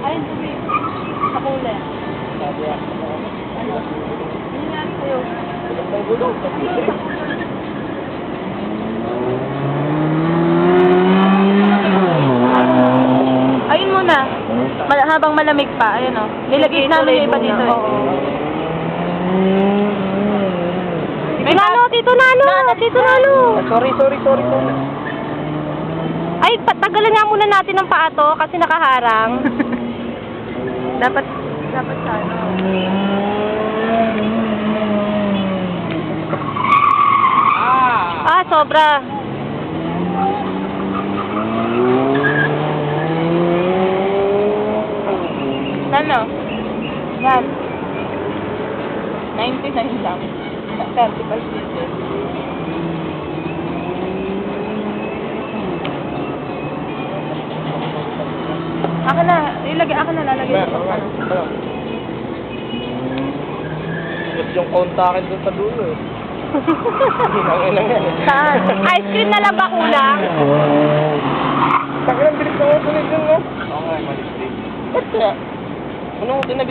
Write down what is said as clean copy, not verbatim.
Ay, dumi. Sa kulay. Sabi ako. Ano? Ano nangyari sa'yo? Bilang ng gulong. Ayun muna. Habang malamig pa, ayun o. Nilagay namin yung iba dito eh. Tito Nano! Tito Nano! Tito Nano! Sorry. Ay, patagalan nga muna natin ng paa to kasi nakaharang. dapat sa ano. Sobra. Ano? Yan. 99 lang. 35 pieces. Ako na, lalagay ko. Gusto yung kontakin doon sa dulo eh. Ang ilang yan. Saan? Ice cream na lang ba kulang? Takilang bilis na nga tuloy dyan, no? Oo nga, malis din. Ba't kaya? Anong tinabi